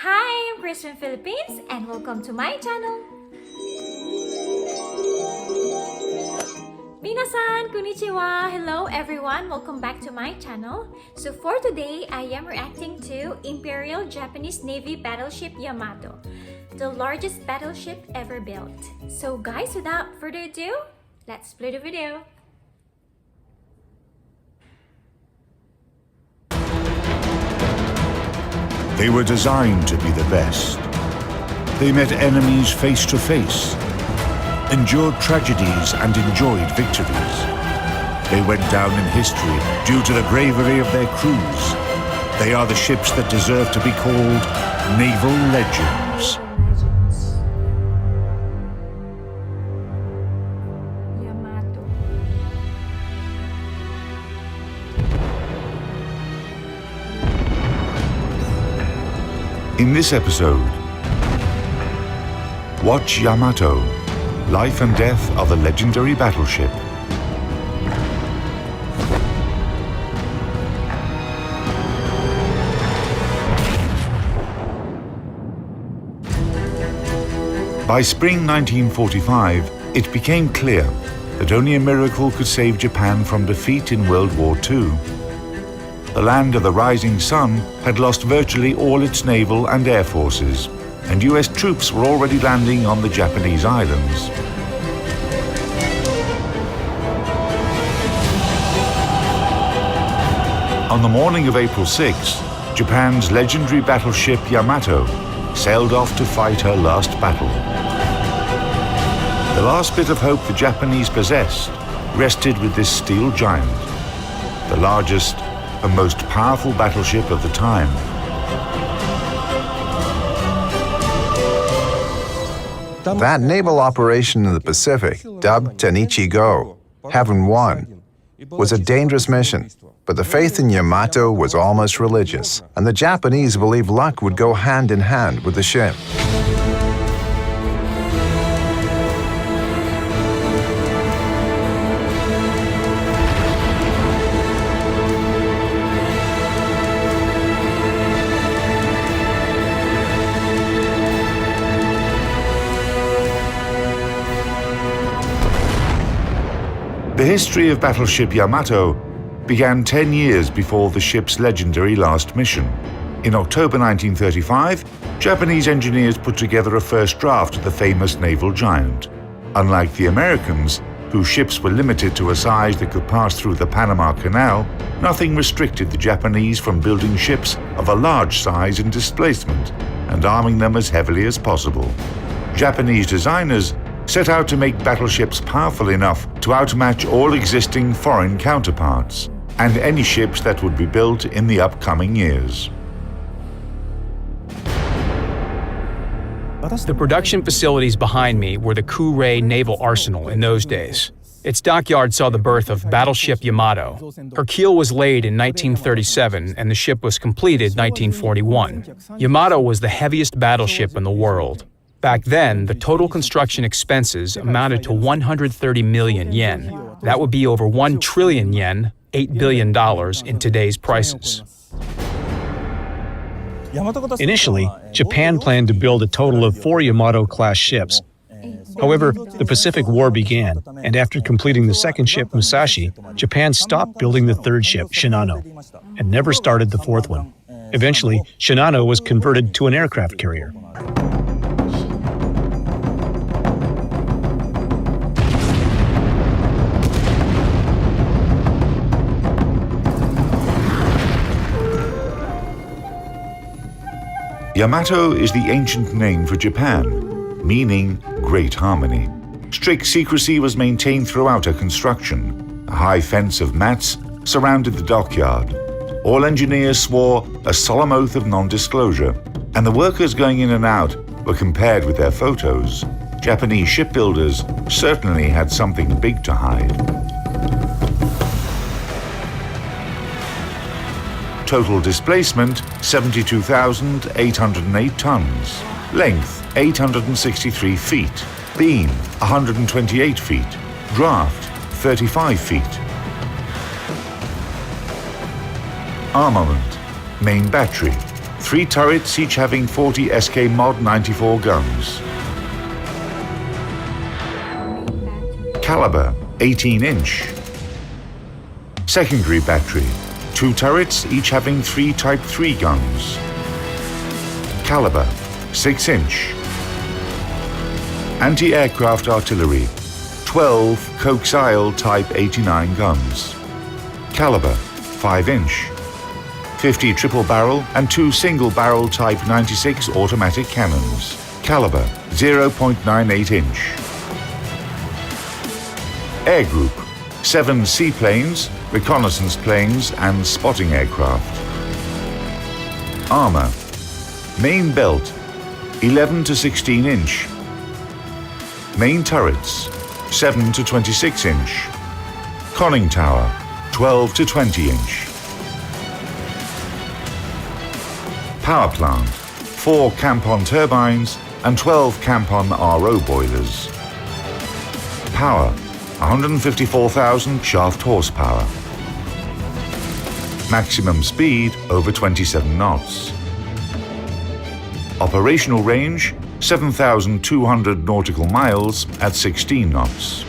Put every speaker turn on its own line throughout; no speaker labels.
Hi, I'm Chris from Philippines and welcome to my channel. Minasan, konnichiwa! Hello everyone, welcome back to my channel. So for today, I am reacting to Imperial Japanese Navy battleship Yamato, the largest battleship ever built. So guys, without further ado, let's play the video.
They were designed to be the best. They met enemies face to face, endured tragedies and enjoyed victories. They went down in history due to the bravery of their crews. They are the ships that deserve to be called naval legends.
Yamato.
In this episode, watch Yamato, life and death of a legendary battleship. By spring 1945, it became clear that only a miracle could save Japan from defeat in World War II. The land of the rising sun had lost virtually all its naval and air forces, and US troops were already landing on the Japanese islands. On the morning of April 6, Japan's legendary battleship Yamato sailed off to fight her last battle. The last bit of hope the Japanese possessed rested with this steel giant, the largest and most powerful battleship of the time.
That naval operation in the Pacific, dubbed Tenichi-go, Heaven Won, was a dangerous mission, but the faith in Yamato was almost religious, and the Japanese believed luck would go hand in hand with the ship.
The history of battleship Yamato began 10 years before the ship's legendary last mission. In October 1935, Japanese engineers put together a first draft of the famous naval giant. Unlike the Americans, whose ships were limited to a size that could pass through the Panama Canal, nothing restricted the Japanese from building ships of a large size and displacement and arming them as heavily as possible. Japanese designers set out to make battleships powerful enough to outmatch all existing foreign counterparts and any ships that would be built in the upcoming years.
The production facilities behind me were the Kure Naval Arsenal in those days. Its dockyard saw the birth of Battleship Yamato. Her keel was laid in 1937 and the ship was completed 1941. Yamato was the heaviest battleship in the world. Back then, the total construction expenses amounted to 130 million yen. That would be over 1 trillion yen, $8 billion in today's prices.
Initially, Japan planned to build a total of 4 Yamato-class ships. However, the Pacific War began, and after completing the second ship, Musashi, Japan stopped building the third ship, Shinano, and never started the fourth one. Eventually, Shinano was converted to an aircraft carrier.
Yamato is the ancient name for Japan, meaning great harmony. Strict secrecy was maintained throughout her construction. A high fence of mats surrounded the dockyard. All engineers swore a solemn oath of non-disclosure, and the workers going in and out were compared with their photos. Japanese shipbuilders certainly had something big to hide. Total displacement, 72,808 tons. Length, 863 feet. Beam, 128 feet. Draft, 35 feet. Armament, main battery, 3 turrets each having 40 SK Mod 94 guns. Caliber, 18-inch. Secondary battery, 2 turrets each having 3 Type 3 guns. Caliber, 6-inch. Anti-aircraft artillery, 12 coaxial Type 89 guns. Caliber, 5-inch. 50 triple barrel and 2 single barrel Type 96 automatic cannons. Caliber, 0.98-inch. Air group, 7 seaplanes, reconnaissance planes and spotting aircraft. Armor, main belt, 11 to 16-inch. Main turrets, 7 to 26-inch. Conning tower, 12 to 20-inch. Power plant, 4 Campon turbines and 12 Campon RO boilers. Power, 154,000 shaft horsepower. Maximum speed over 27 knots. Operational range, 7,200 nautical miles at 16 knots.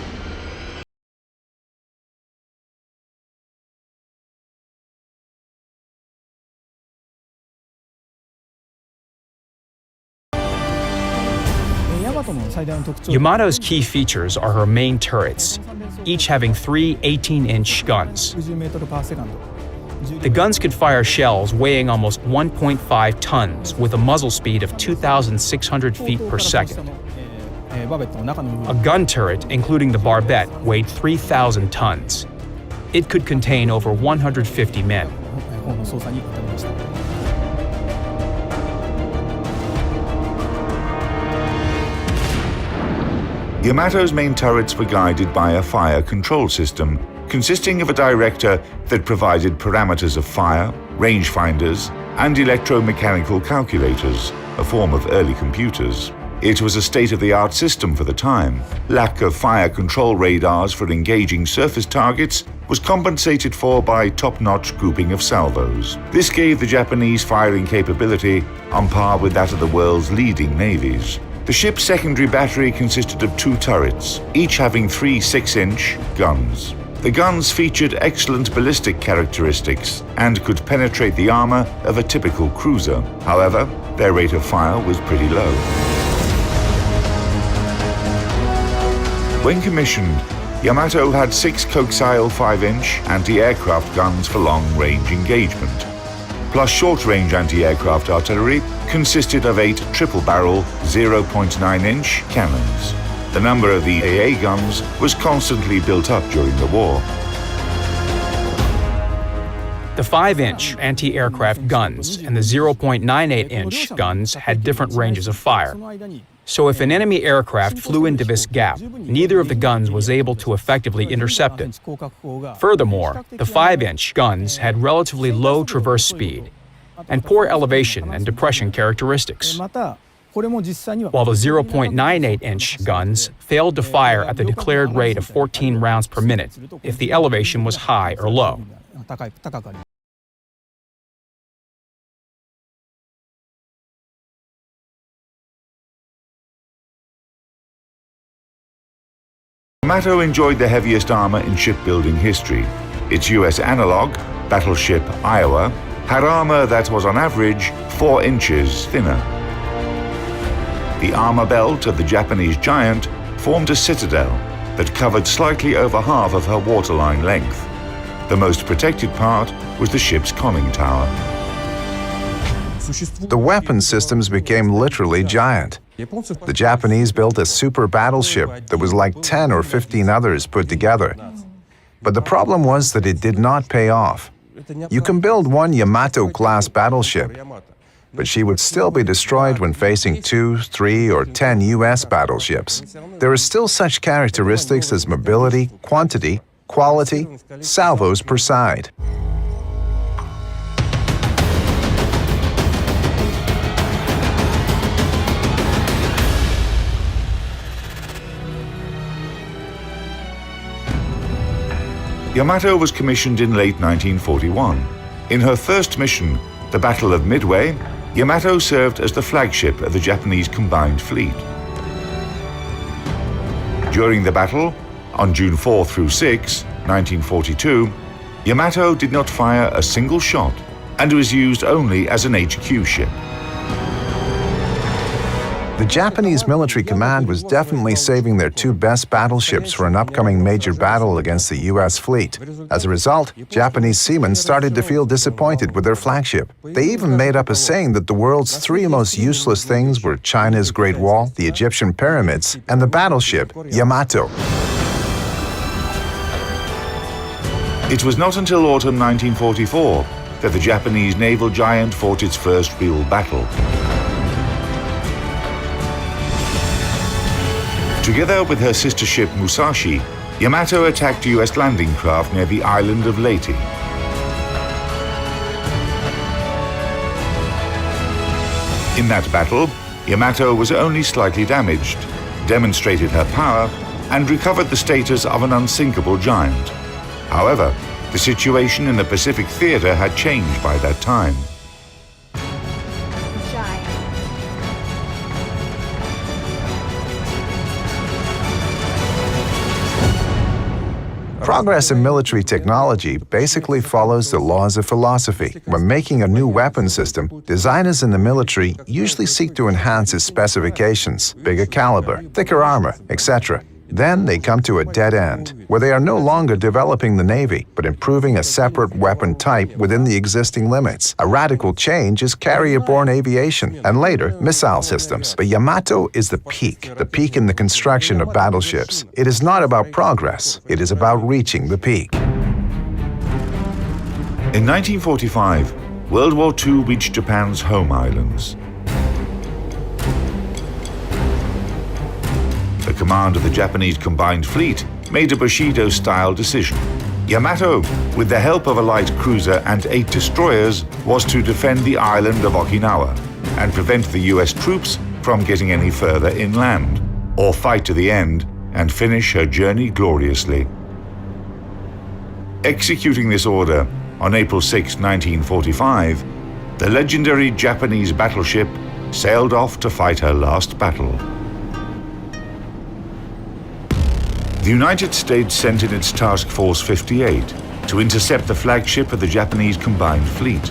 Yamato's key features are her main turrets, each having 3 18-inch guns. The guns could fire shells weighing almost 1.5 tons with a muzzle speed of 2,600 feet per second. A gun turret, including the barbette, weighed 3,000 tons. It could contain over 150 men.
Yamato's main turrets were guided by a fire control system consisting of a director that provided parameters of fire, rangefinders, and electromechanical calculators, a form of early computers. It was a state-of-the-art system for the time. Lack of fire control radars for engaging surface targets was compensated for by top-notch grouping of salvos. This gave the Japanese firing capability on par with that of the world's leading navies. The ship's secondary battery consisted of 2 turrets, each having 3 6-inch guns. The guns featured excellent ballistic characteristics and could penetrate the armor of a typical cruiser. However, their rate of fire was pretty low. When commissioned, Yamato had 6 coaxial 5-inch anti-aircraft guns for long-range engagement, plus short-range anti-aircraft artillery consisted of 8 triple-barrel 0.9-inch cannons. The number of the AA guns was constantly built up during the war.
The 5-inch anti-aircraft guns and the 0.98-inch guns had different ranges of fire. So if an enemy aircraft flew into this gap, neither of the guns was able to effectively intercept it. Furthermore, the 5-inch guns had relatively low traverse speed and poor elevation and depression characteristics, while the 0.98-inch guns failed to fire at the declared rate of 14 rounds per minute if the elevation was high or low.
Yamato enjoyed the heaviest armor in shipbuilding history. Its US analog, Battleship Iowa, had armor that was on average 4 inches thinner. The armor belt of the Japanese Giant formed a citadel that covered slightly over half of her waterline length. The most protected part was the ship's conning tower.
The weapon systems became literally giant. The Japanese built a super battleship that was like 10 or 15 others put together. But the problem was that it did not pay off. You can build one Yamato-class battleship, but she would still be destroyed when facing 2, 3, or 10 US battleships. There are still such characteristics as mobility, quantity, quality, salvos per side.
Yamato was commissioned in late 1941. In her first mission, the Battle of Midway, Yamato served as the flagship of the Japanese combined fleet. During the battle, on June 4 through 6, 1942, Yamato did not fire a single shot and was used only as an HQ ship.
The Japanese military command was definitely saving their two best battleships for an upcoming major battle against the US fleet. As a result, Japanese seamen started to feel disappointed with their flagship. They even made up a saying that the world's three most useless things were China's Great Wall, the Egyptian pyramids, and the battleship Yamato.
It was not until autumn 1944 that the Japanese naval giant fought its first real battle. Together with her sister ship Musashi, Yamato attacked US landing craft near the island of Leyte. In that battle, Yamato was only slightly damaged, demonstrated her power, and recovered the status of an unsinkable giant. However, the situation in the Pacific theater had changed by that time.
Progress in military technology basically follows the laws of philosophy. When making a new weapon system, designers in the military usually seek to enhance its specifications, bigger caliber, thicker armor, etc. Then they come to a dead end, where they are no longer developing the Navy, but improving a separate weapon type within the existing limits. A radical change is carrier-borne aviation, and later, missile systems. But Yamato is the peak in the construction of battleships. It is not about progress, it is about reaching the peak.
In 1945, World War II reached Japan's home islands. The command of the Japanese combined fleet made a Bushido-style decision. Yamato, with the help of a light cruiser and 8 destroyers, was to defend the island of Okinawa and prevent the US troops from getting any further inland, or fight to the end and finish her journey gloriously. Executing this order, on April 6, 1945, the legendary Japanese battleship sailed off to fight her last battle. The United States sent in its Task Force 58 to intercept the flagship of the Japanese combined fleet.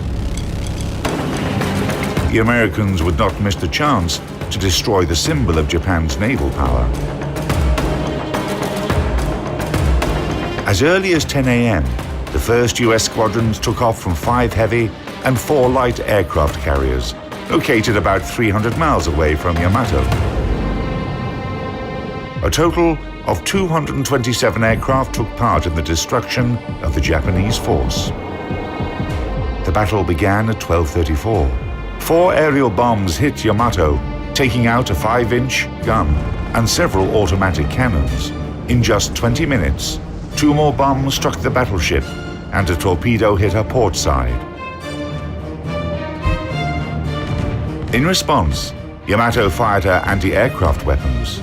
The Americans would not miss the chance to destroy the symbol of Japan's naval power. As early as 10 a.m., the first US squadrons took off from 5 heavy and 4 light aircraft carriers, located about 300 miles away from Yamato. A total of 227 aircraft took part in the destruction of the Japanese force. The battle began at 12:34. 4 aerial bombs hit Yamato, taking out a 5-inch gun and several automatic cannons. In just 20 minutes, 2 more bombs struck the battleship and a torpedo hit her port side. In response, Yamato fired her anti-aircraft weapons.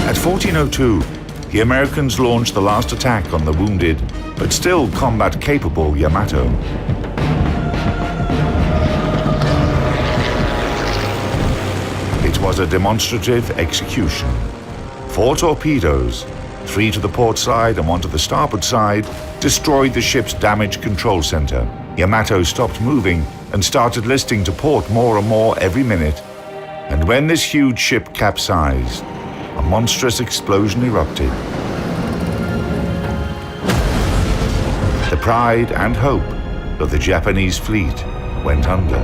At 14:02, the Americans launched the last attack on the wounded, but still combat-capable Yamato. It was a demonstrative execution. 4 torpedoes, 3 to the port side and 1 to the starboard side, destroyed the ship's damage control center. Yamato stopped moving and started listing to port more and more every minute. And when this huge ship capsized, a monstrous explosion erupted. The pride and hope of the Japanese fleet went under.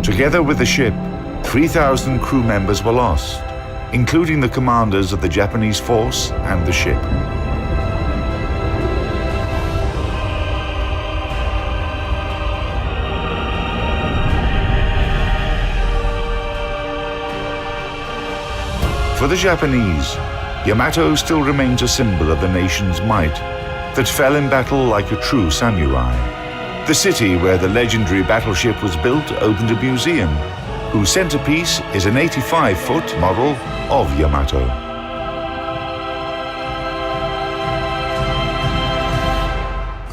Together with the ship, 3,000 crew members were lost, including the commanders of the Japanese force and the ship. For the Japanese, Yamato still remains a symbol of the nation's might that fell in battle like a true samurai. The city where the legendary battleship was built opened a museum, whose centerpiece is an 85-foot model of Yamato.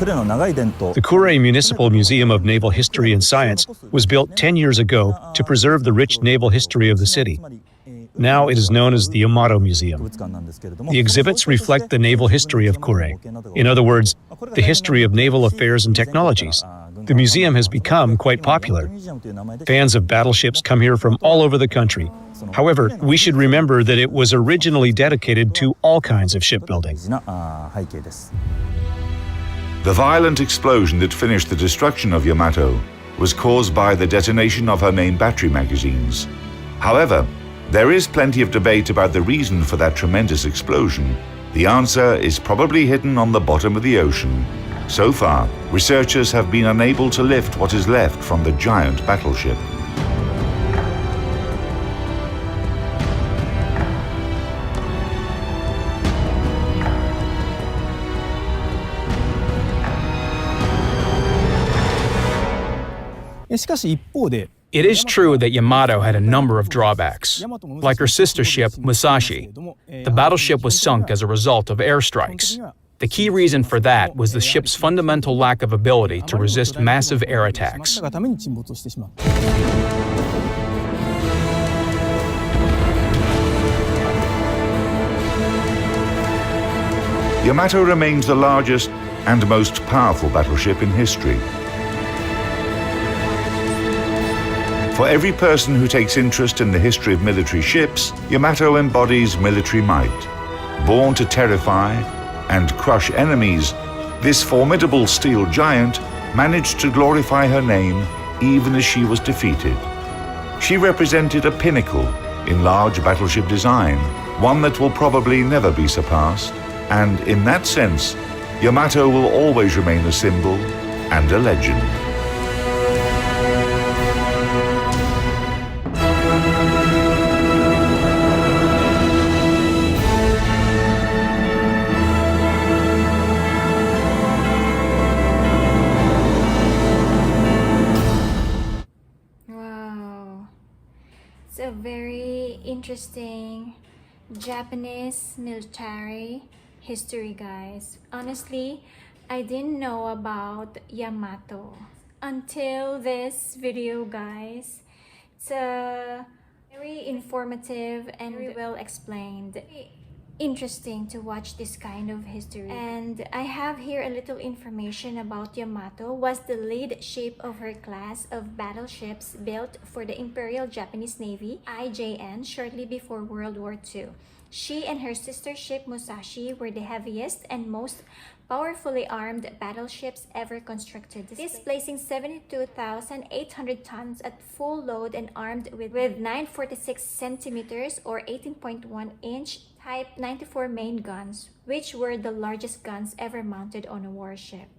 The Kure Municipal Museum of Naval History and Science was built 10 years ago to preserve the rich naval history of the city. Now it is known as the Yamato Museum. The exhibits reflect the naval history of Kure. In other words, the history of naval affairs and technologies. The museum has become quite popular. Fans of battleships come here from all over the country. However, we should remember that it was originally dedicated to all kinds of shipbuilding.
The violent explosion that finished the destruction of Yamato was caused by the detonation of her main battery magazines. However, there is plenty of debate about the reason for that tremendous explosion. The answer is probably hidden on the bottom of the ocean. So far, researchers have been unable to lift what is left from the giant battleship.
It is true that Yamato had a number of drawbacks. Like her sister ship, Musashi, the battleship was sunk as a result of airstrikes. The key reason for that was the ship's fundamental lack of ability to resist massive air attacks.
Yamato remains the largest and most powerful battleship in history. For every person who takes interest in the history of military ships, Yamato embodies military might. Born to terrify and crush enemies, this formidable steel giant managed to glorify her name even as she was defeated. She represented a pinnacle in large battleship design, one that will probably never be surpassed, and in that sense, Yamato will always remain a symbol and a legend.
It's a very interesting Japanese military history, guys. Honestly, I didn't know about Yamato until this video, guys. It's very informative and very well explained. Interesting to watch this kind of history. And I have here a little information about Yamato. Was the lead ship of her class of battleships built for the Imperial Japanese Navy, IJN, shortly before World War II. She and her sister ship Musashi were the heaviest and most powerfully armed battleships ever constructed, displacing 72,800 tons at full load and armed with 946 centimeters or 18.1 inch Type 94 main guns, which were the largest guns ever mounted on a warship.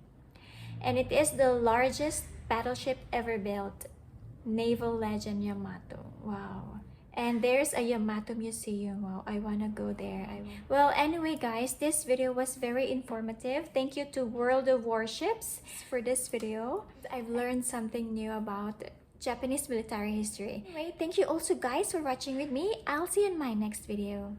And it is the largest battleship ever built. Naval legend Yamato. Wow. And there's a Yamato museum. Wow, I wanna go there. Well, anyway, guys, this video was very informative. Thank you to World of Warships for this video. I've learned something new about Japanese military history. Anyway, thank you also, guys, for watching with me. I'll see you in my next video.